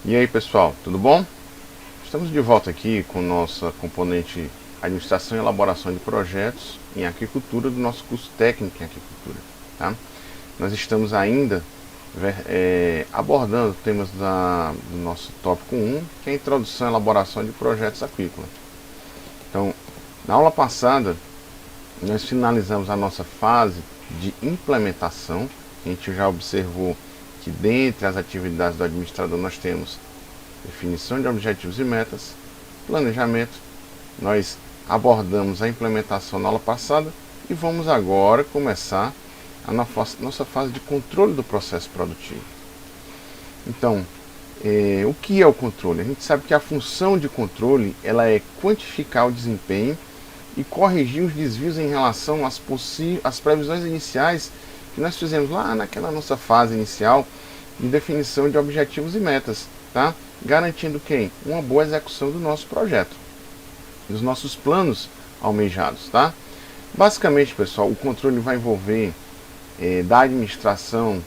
E aí pessoal, tudo bom? Estamos de volta aqui com nossa componente Administração e Elaboração de Projetos em Aquicultura do nosso curso técnico em Aquicultura. Tá? Nós estamos ainda abordando temas do nosso tópico 1, que é a Introdução e Elaboração de Projetos Aquícolas. Então, na aula passada, nós finalizamos a nossa fase de implementação. A gente já observou que dentre as atividades do administrador nós temos definição de objetivos e metas, planejamento. Nós abordamos a implementação na aula passada e vamos agora começar a nossa fase de controle do processo produtivo. Então, o que é o controle? A gente sabe que a função de controle ela é quantificar o desempenho e corrigir os desvios em relação às previsões iniciais que nós fizemos lá naquela nossa fase inicial de definição de objetivos e metas, tá? Garantindo quem? Uma boa execução do nosso projeto, dos nossos planos almejados, tá? Basicamente, pessoal, o controle vai envolver da administração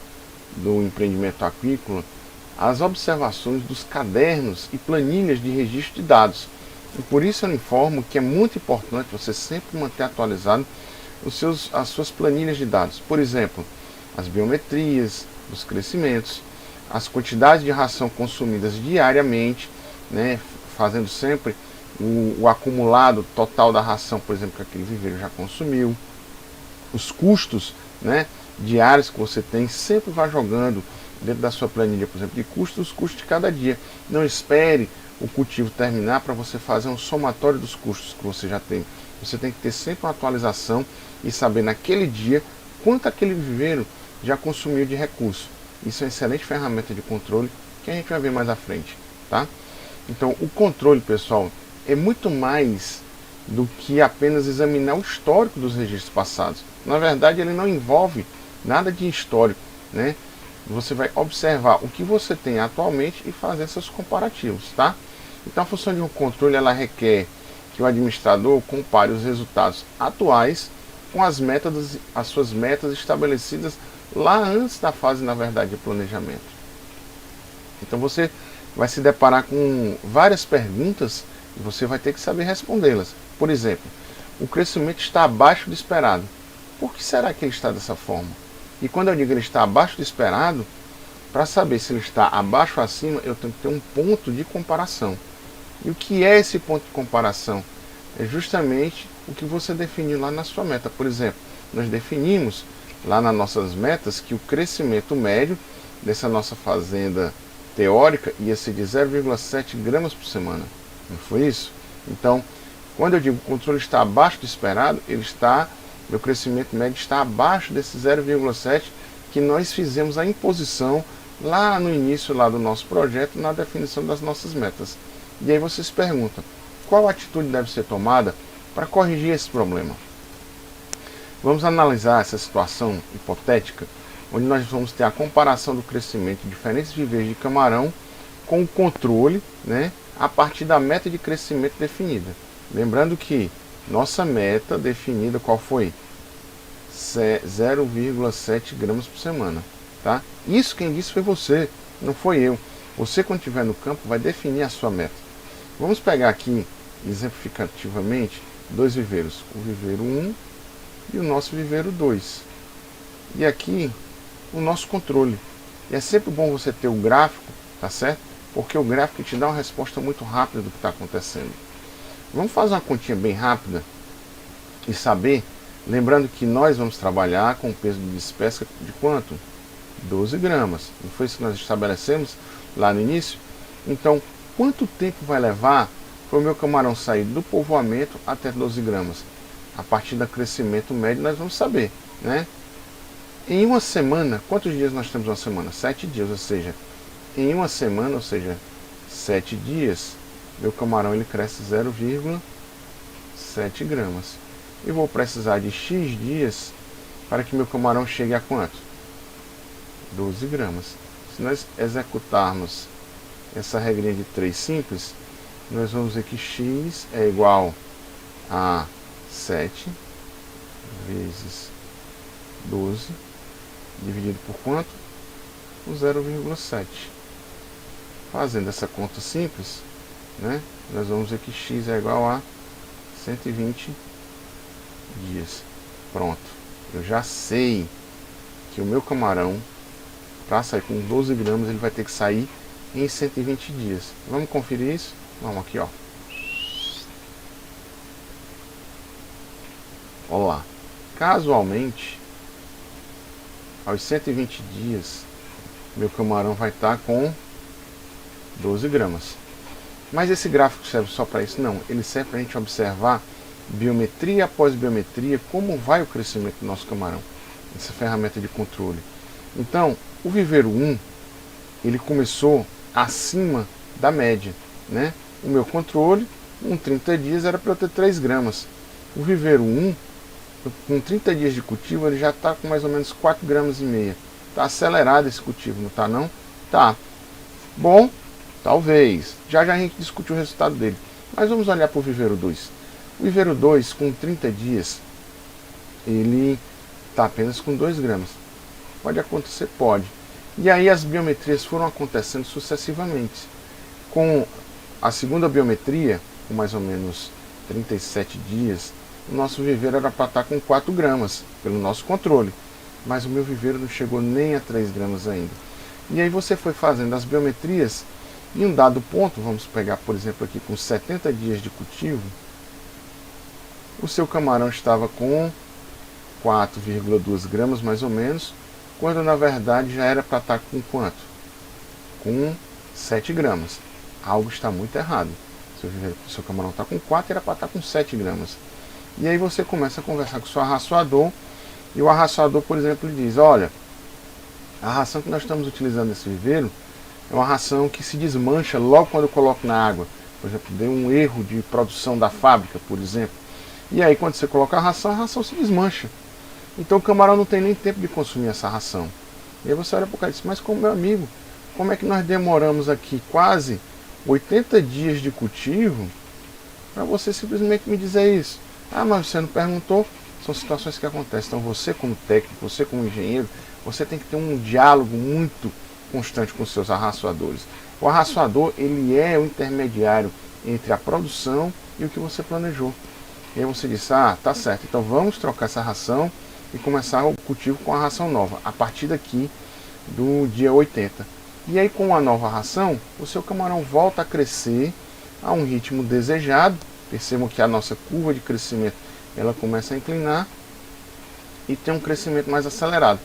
do empreendimento aquícola as observações dos cadernos e planilhas de registro de dados. E por isso eu informo que é muito importante você sempre manter atualizado as suas planilhas de dados. Por exemplo, as biometrias, os crescimentos, as quantidades de ração consumidas diariamente, né, fazendo sempre o acumulado total da ração, por exemplo, que aquele viveiro já consumiu, os custos, né, diários que você tem, sempre vai jogando dentro da sua planilha, por exemplo, de custos, os custos de cada dia. Não espere o cultivo terminar para você fazer um somatório dos custos que você já tem. Você tem que ter sempre uma atualização e saber naquele dia quanto aquele viveiro já consumiu de recurso. Isso é uma excelente ferramenta de controle que a gente vai ver mais à frente, tá? Então, o controle, pessoal, é muito mais do que apenas examinar o histórico dos registros passados. Na verdade, ele não envolve nada de histórico, né? Você vai observar o que você tem atualmente e fazer seus comparativos, tá? Então, a função de um controle ela requer que o administrador compare os resultados atuais com as suas metas estabelecidas lá antes da fase, na verdade, de planejamento. Então você vai se deparar com várias perguntas e você vai ter que saber respondê-las. Por exemplo, o crescimento está abaixo do esperado. Por que será que ele está dessa forma? E quando eu digo ele está abaixo do esperado, para saber se ele está abaixo ou acima, eu tenho que ter um ponto de comparação. E o que é esse ponto de comparação? É justamente o que você definiu lá na sua meta. Por exemplo, nós definimos lá nas nossas metas que o crescimento médio dessa nossa fazenda teórica ia ser de 0,7 gramas por semana. Não foi isso? Então, quando eu digo que o controle está abaixo do esperado, meu crescimento médio está abaixo desse 0,7 que nós fizemos a imposição lá no início lá do nosso projeto, na definição das nossas metas. E aí vocês perguntam, qual atitude deve ser tomada para corrigir esse problema? Vamos analisar essa situação hipotética, onde nós vamos ter a comparação do crescimento de diferentes viveiros de camarão com o controle, né, a partir da meta de crescimento definida. Lembrando que nossa meta definida qual foi? 0,7 gramas por semana. Tá? Isso quem disse foi você, não foi eu. Você, quando estiver no campo, vai definir a sua meta. Vamos pegar aqui, exemplificativamente, dois viveiros. O viveiro 1 e o nosso viveiro 2. E aqui, o nosso controle. E é sempre bom você ter o gráfico, tá certo? Porque o gráfico te dá uma resposta muito rápida do que está acontecendo. Vamos fazer uma continha bem rápida e saber, lembrando que nós vamos trabalhar com o peso de despesca de quanto? 12 gramas. Não foi isso que nós estabelecemos lá no início? Então, quanto tempo vai levar para o meu camarão sair do povoamento até 12 gramas? A partir do crescimento médio nós vamos saber, né? Em uma semana, quantos dias nós temos uma semana? 7 dias, ou seja, em uma semana, ou seja, 7 dias, meu camarão ele cresce 0,7 gramas. E vou precisar de X dias para que meu camarão chegue a quanto? 12 gramas. Se nós executarmos essa regrinha de 3 simples, nós vamos ver que X é igual a 7 vezes 12 dividido por quanto? Por 0,7. Fazendo essa conta simples, né, nós vamos ver que x é igual a 120 dias. Pronto, eu já sei que o meu camarão, para sair com 12 gramas, ele vai ter que sair em 120 dias. Vamos conferir isso? Vamos aqui, ó. Olha lá. Casualmente, aos 120 dias, meu camarão vai estar com 12 gramas. Mas esse gráfico serve só para isso? Não. Ele serve para a gente observar biometria após biometria, como vai o crescimento do nosso camarão. Essa ferramenta de controle. Então, o viveiro 1, ele começou acima da média, né? O meu controle, com 30 dias, era para eu ter 3 gramas. O viveiro 1, com 30 dias de cultivo, ele já está com mais ou menos 4 gramas e meia. Está acelerado esse cultivo, não está não? Tá. Bom, talvez. Já a gente discutiu o resultado dele. Mas vamos olhar para o viveiro 2. O viveiro 2, com 30 dias, ele está apenas com 2 gramas. Pode acontecer? Pode. E aí as biometrias foram acontecendo sucessivamente. Com a segunda biometria, com mais ou menos 37 dias, o nosso viveiro era para estar com 4 gramas, pelo nosso controle. Mas o meu viveiro não chegou nem a 3 gramas ainda. E aí você foi fazendo as biometrias, e um dado ponto, vamos pegar por exemplo aqui com 70 dias de cultivo, o seu camarão estava com 4,2 gramas mais ou menos, quando na verdade já era para estar com quanto? Com 7 gramas. Algo está muito errado. O seu camarão está com 4 e era para estar com 7 gramas. E aí você começa a conversar com o seu arraçoador, e o arraçoador, por exemplo, lhe diz: olha, a ração que nós estamos utilizando nesse viveiro é uma ração que se desmancha logo quando eu coloco na água. Por exemplo, deu um erro de produção da fábrica, por exemplo. E aí quando você coloca a ração se desmancha. Então o camarão não tem nem tempo de consumir essa ração. E aí você olha para o cara e diz: mas como, meu amigo, como é que nós demoramos aqui quase 80 dias de cultivo para você simplesmente me dizer isso? Ah, mas você não perguntou. São situações que acontecem. Então você como técnico, você como engenheiro, você tem que ter um diálogo muito constante com os seus arraçoadores. O arraçoador, ele é o intermediário entre a produção e o que você planejou. E aí você disse: ah, tá certo, então vamos trocar essa ração e começar o cultivo com a ração nova, a partir daqui do dia 80. E aí com a nova ração, o seu camarão volta a crescer a um ritmo desejado. Percebam que a nossa curva de crescimento, ela começa a inclinar e tem um crescimento mais acelerado.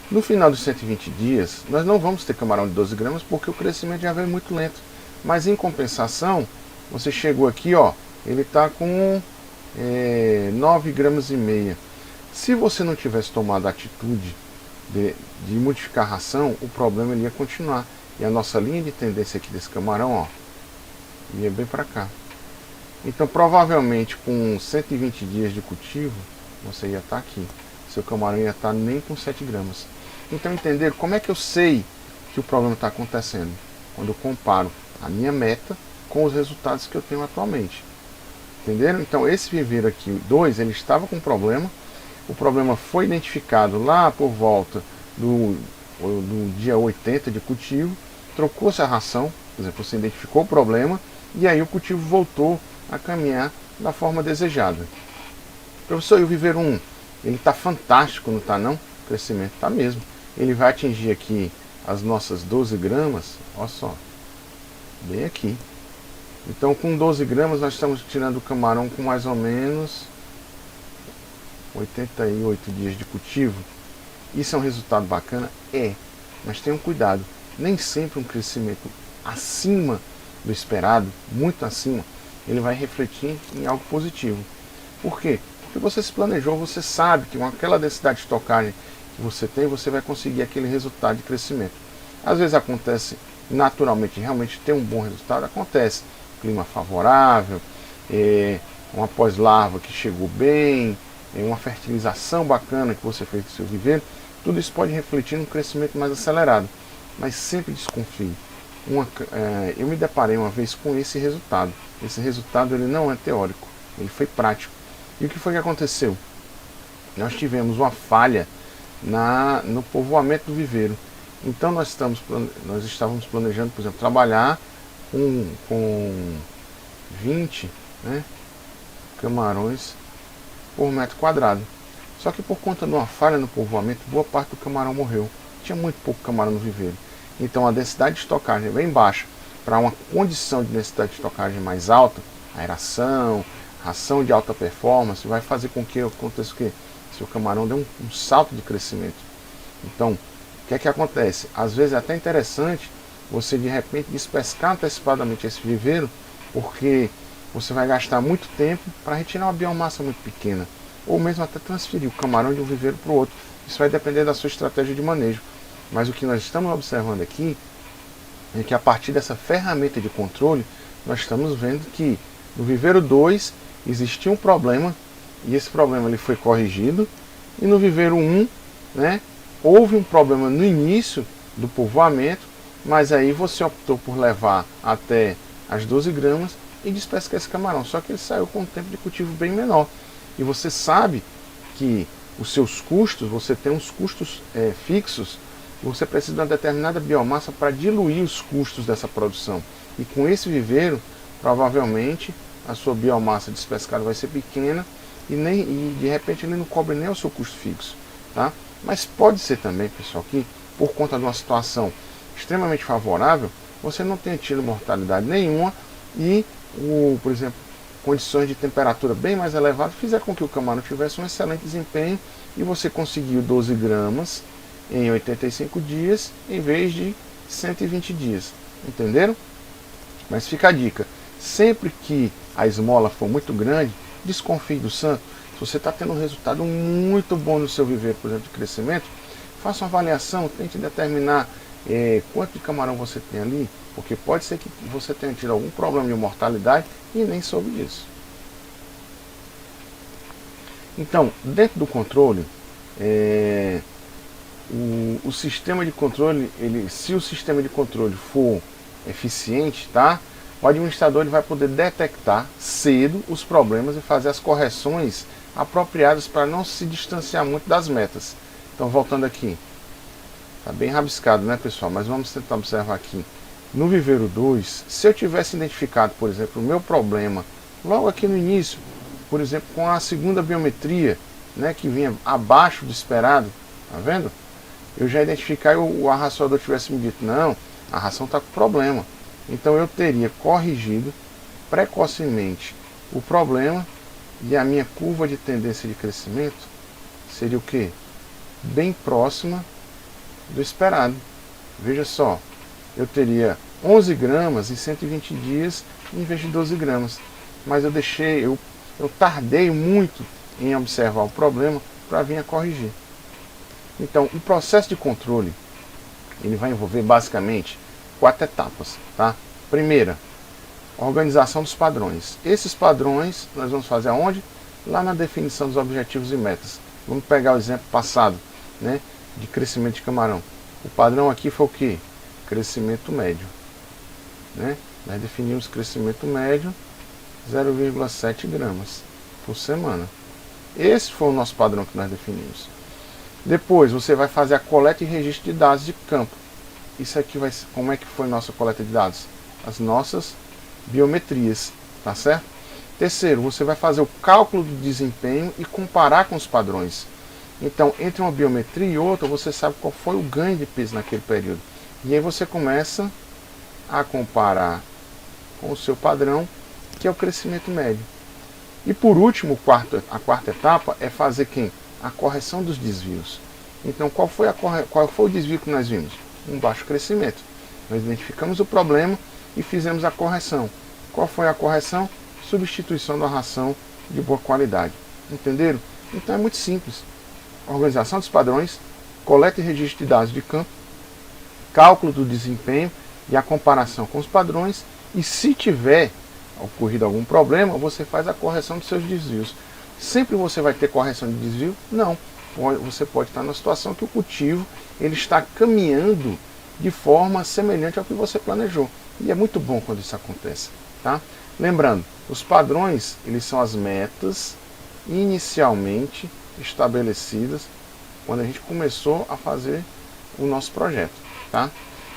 No final dos 120 dias, nós não vamos ter camarão de 12 gramas, porque o crescimento já veio muito lento. Mas em compensação, você chegou aqui, ó, ele está com 9 gramas e meia. Se você não tivesse tomado a atitude de modificar a ração, o problema ele ia continuar. E a nossa linha de tendência aqui desse camarão, ó, ia bem para cá. Então provavelmente com 120 dias de cultivo, você ia estar aqui. Seu camarão ia estar nem com 7 gramas. Então entender como é que eu sei que o problema está acontecendo? Quando eu comparo a minha meta com os resultados que eu tenho atualmente. Entenderam? Então esse viveiro aqui, 2, ele estava com problema. O problema foi identificado lá por volta do dia 80 de cultivo. Trocou-se a ração, por exemplo, você identificou o problema e aí o cultivo voltou a caminhar da forma desejada. Professor, e o viveiro 1? Ele está fantástico, não está não? O crescimento está mesmo. Ele vai atingir aqui as nossas 12 gramas, olha só, bem aqui. Então com 12 gramas nós estamos tirando o camarão com mais ou menos 88 dias de cultivo. Isso é um resultado bacana? É, mas tenham cuidado. Nem sempre um crescimento acima do esperado, muito acima, ele vai refletir em algo positivo. Por quê? Porque você se planejou, você sabe que com aquela densidade de estocagem que você tem, você vai conseguir aquele resultado de crescimento. Às vezes acontece naturalmente, realmente ter um bom resultado, acontece. Clima favorável, uma pós-larva que chegou bem, uma fertilização bacana que você fez no seu viveiro, tudo isso pode refletir num crescimento mais acelerado. Mas sempre desconfie. Eu me deparei uma vez com esse resultado. Esse resultado ele não é teórico, ele foi prático. E o que foi que aconteceu? Nós tivemos uma falha no povoamento do viveiro. Então nós estávamos planejando, por exemplo, trabalhar com 20, né, camarões por metro quadrado. Só que por conta de uma falha no povoamento, boa parte do camarão morreu. Tinha muito pouco camarão no viveiro. Então a densidade de estocagem é bem baixa. Para uma condição de densidade de estocagem mais alta, aeração, ração de alta performance, vai fazer com que aconteça o quê? Seu camarão dê um salto de crescimento. Então, o que é que acontece? Às vezes é até interessante você de repente despescar antecipadamente esse viveiro, porque você vai gastar muito tempo para retirar uma biomassa muito pequena, ou mesmo até transferir o camarão de um viveiro para o outro. Isso vai depender da sua estratégia de manejo. Mas o que nós estamos observando aqui é que a partir dessa ferramenta de controle, nós estamos vendo que no viveiro 2 existia um problema, e esse problema ele foi corrigido, e no viveiro 1, né, houve um problema no início do povoamento, mas aí você optou por levar até as 12 gramas e despescar esse camarão, só que ele saiu com um tempo de cultivo bem menor. E você sabe que os seus custos, você tem uns custos fixos, você precisa de uma determinada biomassa para diluir os custos dessa produção. E com esse viveiro, provavelmente a sua biomassa despescada vai ser pequena e de repente ele não cobre nem o seu custo fixo. Tá? Mas pode ser também, pessoal, que por conta de uma situação extremamente favorável, você não tenha tido mortalidade nenhuma e, por exemplo, condições de temperatura bem mais elevadas fizer com que o camarão tivesse um excelente desempenho e você conseguiu 12 gramas em 85 dias em vez de 120 dias. Entenderam? Mas fica a dica, sempre que a esmola for muito grande, desconfie do santo. Se você está tendo um resultado muito bom no seu viveiro, por exemplo, de crescimento, faça uma avaliação, tente determinar quanto de camarão você tem ali, porque pode ser que você tenha tido algum problema de mortalidade e nem soube disso. Então, dentro do controle, o sistema de controle, se o sistema de controle for eficiente, tá? O administrador ele vai poder detectar cedo os problemas e fazer as correções apropriadas para não se distanciar muito das metas. Então, voltando aqui, está bem rabiscado, né, pessoal? Mas vamos tentar observar aqui. No viveiro 2, se eu tivesse identificado, por exemplo, o meu problema logo aqui no início, por exemplo, com a segunda biometria, né, que vinha abaixo do esperado, tá vendo? Eu já identificar e o arraçoador tivesse me dito, não, a ração está com problema. Então eu teria corrigido precocemente o problema e a minha curva de tendência de crescimento seria o quê? Bem próxima do esperado. Veja só, eu teria 11 gramas em 120 dias em vez de 12 gramas. Mas eu tardei muito em observar o problema para vir a corrigir. Então, o processo de controle, ele vai envolver basicamente 4 etapas, tá? Primeira, organização dos padrões. Esses padrões nós vamos fazer aonde? Lá na definição dos objetivos e metas. Vamos pegar o exemplo passado, né, de crescimento de camarão. O padrão aqui foi o que? Crescimento médio, né? Nós definimos crescimento médio 0,7 gramas por semana. Esse foi o nosso padrão que nós definimos. Depois você vai fazer a coleta e registro de dados de campo. Isso aqui vai ser, como é que foi nossa coleta de dados? As nossas biometrias, tá certo? Terceiro, você vai fazer o cálculo do desempenho e comparar com os padrões. Então, entre uma biometria e outra, você sabe qual foi o ganho de peso naquele período. E aí você começa a comparar com o seu padrão, que é o crescimento médio. E por último, a quarta etapa é fazer quem? A correção dos desvios. Então, qual foi o desvio que nós vimos? Um baixo crescimento. Nós identificamos o problema e fizemos a correção. Qual foi a correção? Substituição da ração de boa qualidade. Entenderam? Então é muito simples. Organização dos padrões, coleta e registro de dados de campo, cálculo do desempenho e a comparação com os padrões. E se tiver ocorrido algum problema, você faz a correção dos seus desvios. Sempre você vai ter correção de desvio? Não. Você pode estar numa situação que o cultivo ele está caminhando de forma semelhante ao que você planejou. E é muito bom quando isso acontece. Tá? Lembrando, os padrões eles são as metas inicialmente estabelecidas quando a gente começou a fazer o nosso projeto. tá?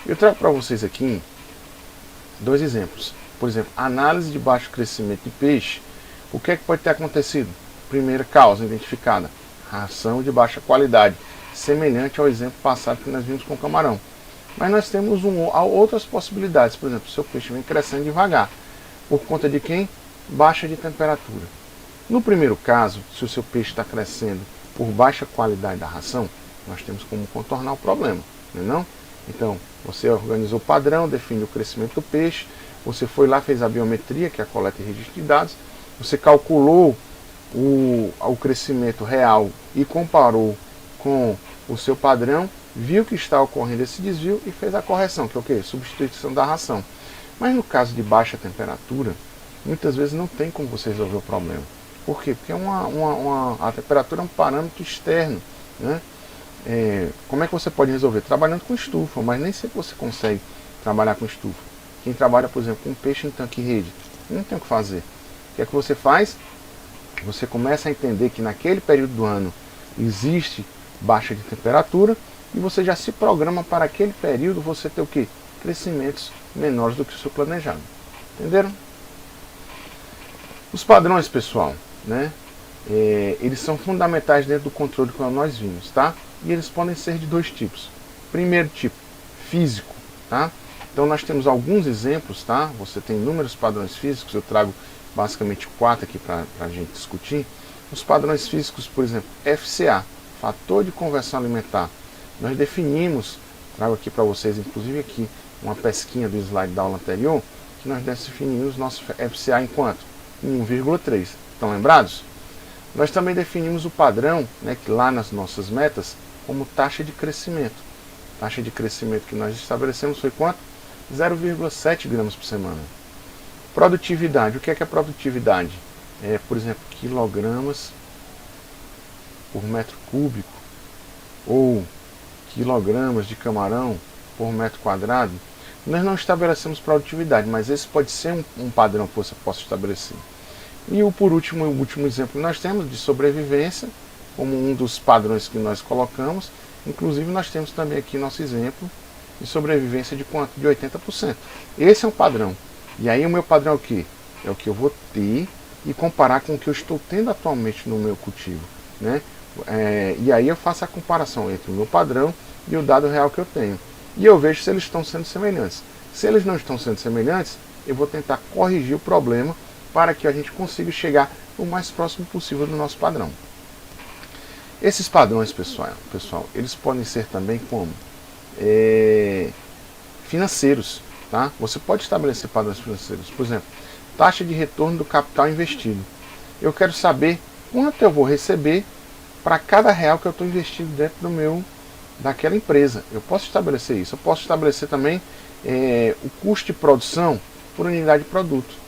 Eu trago para vocês aqui 2 exemplos. Por exemplo, análise de baixo crescimento de peixe. O que é que pode ter acontecido? Primeira causa identificada, ração de baixa qualidade, semelhante ao exemplo passado que nós vimos com o camarão. Mas nós temos outras possibilidades. Por exemplo, o seu peixe vem crescendo devagar. Por conta de quem? Baixa de temperatura. No primeiro caso, se o seu peixe está crescendo por baixa qualidade da ração, nós temos como contornar o problema, não é não? Então, você organizou o padrão, define o crescimento do peixe, você foi lá, fez a biometria, que é a coleta e registro de dados, você calculou o crescimento real e comparou com o seu padrão, viu que está ocorrendo esse desvio e fez a correção, que é o quê? Substituição da ração. Mas no caso de baixa temperatura, muitas vezes não tem como você resolver o problema. Por quê? Porque a temperatura é um parâmetro externo, né? Como é que você pode resolver? Trabalhando com estufa, mas nem sempre você consegue trabalhar com estufa. Quem trabalha, por exemplo, com peixe em tanque e rede, não tem o que fazer. O que é que você faz? Você começa a entender que naquele período do ano existe baixa de temperatura e você já se programa para aquele período você ter o quê? Crescimentos menores do que o seu planejado. Entenderam? Os padrões, pessoal, né? Eles são fundamentais dentro do controle que nós vimos, tá? E eles podem ser de 2 tipos. Primeiro tipo, físico, tá? Então nós temos alguns exemplos, tá? Você tem inúmeros padrões físicos, eu trago basicamente 4 aqui para a gente discutir. Os padrões físicos, por exemplo, FCA, fator de conversão alimentar. Nós definimos, trago aqui para vocês, inclusive aqui, uma pesquinha do slide da aula anterior, que nós definimos nosso FCA em quanto? Em 1,3. Estão lembrados? Nós também definimos o padrão, né, que lá nas nossas metas, como taxa de crescimento. Taxa de crescimento que nós estabelecemos foi quanto? 0,7 gramas por semana. Produtividade. O que é produtividade? Por exemplo, quilogramas por metro cúbico ou quilogramas de camarão por metro quadrado. Nós não estabelecemos produtividade, mas esse pode ser um padrão que você possa estabelecer. E o último exemplo que nós temos de sobrevivência, como um dos padrões que nós colocamos. Inclusive nós temos também aqui nosso exemplo de sobrevivência de quanto? De 80%. Esse é um padrão. E aí o meu padrão é o quê? É o que eu vou ter e comparar com o que eu estou tendo atualmente no meu cultivo, né? E aí eu faço a comparação entre o meu padrão e o dado real que eu tenho. E eu vejo se eles estão sendo semelhantes. Se eles não estão sendo semelhantes, eu vou tentar corrigir o problema para que a gente consiga chegar o mais próximo possível do nosso padrão. Esses padrões, pessoal, eles podem ser também como financeiros, tá? Você pode estabelecer padrões financeiros. Por exemplo, taxa de retorno do capital investido. Eu quero saber quanto eu vou receber para cada real que eu estou investindo dentro daquela empresa. Eu posso estabelecer isso. Eu posso estabelecer também o custo de produção por unidade de produto.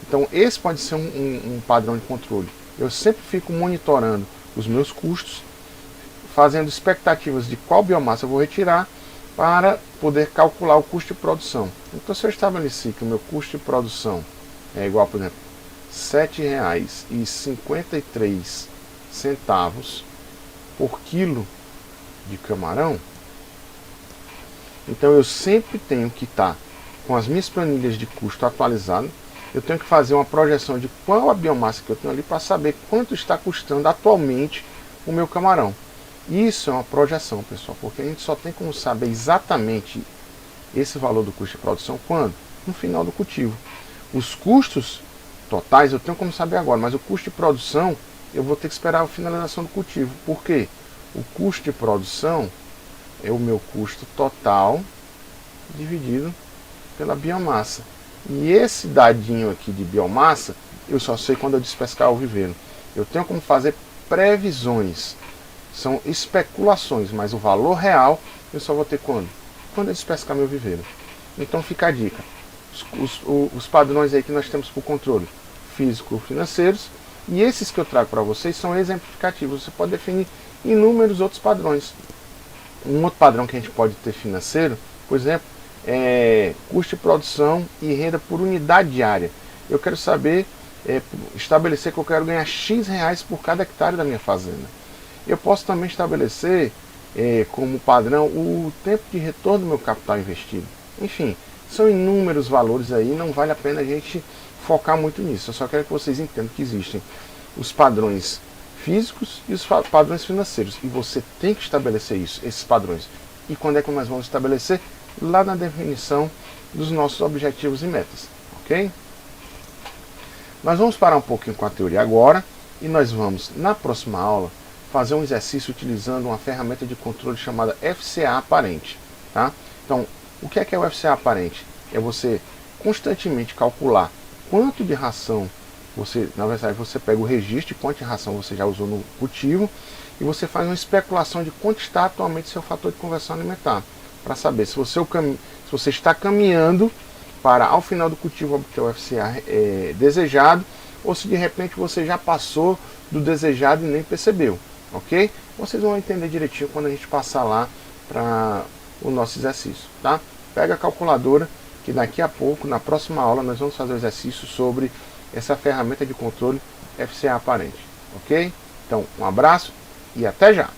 Então esse pode ser um padrão de controle. Eu sempre fico monitorando os meus custos, fazendo expectativas de qual biomassa eu vou retirar para poder calcular o custo de produção. Então se eu estabeleci que o meu custo de produção é igual, por exemplo, R$ 7,53 por quilo de camarão, então eu sempre tenho que estar com as minhas planilhas de custo atualizadas. Eu tenho que fazer uma projeção de qual a biomassa que eu tenho ali para saber quanto está custando atualmente o meu camarão. Isso é uma projeção, pessoal, porque a gente só tem como saber exatamente esse valor do custo de produção quando? No final do cultivo. Os custos totais eu tenho como saber agora, mas o custo de produção eu vou ter que esperar a finalização do cultivo. Por quê? O custo de produção é o meu custo total dividido pela biomassa. E esse dadinho aqui de biomassa, eu só sei quando eu despescar o viveiro. Eu tenho como fazer previsões. São especulações, mas o valor real eu só vou ter quando? Quando eu despescar meu viveiro. Então fica a dica. Os padrões aí que nós temos para o controle físico-financeiros, e esses que eu trago para vocês são exemplificativos. Você pode definir inúmeros outros padrões. Um outro padrão que a gente pode ter financeiro, por exemplo, custo de produção e renda por unidade diária. Eu quero saber, estabelecer que eu quero ganhar X reais por cada hectare da minha fazenda. Eu posso também estabelecer como padrão o tempo de retorno do meu capital investido. Enfim, são inúmeros valores aí, não vale a pena a gente focar muito nisso. Eu só quero que vocês entendam que existem os padrões físicos e os padrões financeiros. E você tem que estabelecer isso, esses padrões. E quando é que nós vamos estabelecer? Lá na definição dos nossos objetivos e metas. Ok? Nós vamos parar um pouquinho com a teoria agora e nós vamos, na próxima aula, fazer um exercício utilizando uma ferramenta de controle chamada FCA aparente. Tá? Então, o que é o FCA aparente? É você constantemente calcular quanto de ração você, na verdade, você pega o registro de quanto de ração você já usou no cultivo e você faz uma especulação de quanto está atualmente seu fator de conversão alimentar, para saber se você está caminhando para, ao final do cultivo, obter o FCA desejado, ou se de repente você já passou do desejado e nem percebeu, ok? Vocês vão entender direitinho quando a gente passar lá para o nosso exercício, tá? Pega a calculadora, que daqui a pouco, na próxima aula, nós vamos fazer o exercício sobre essa ferramenta de controle FCA aparente, ok? Então, um abraço e até já!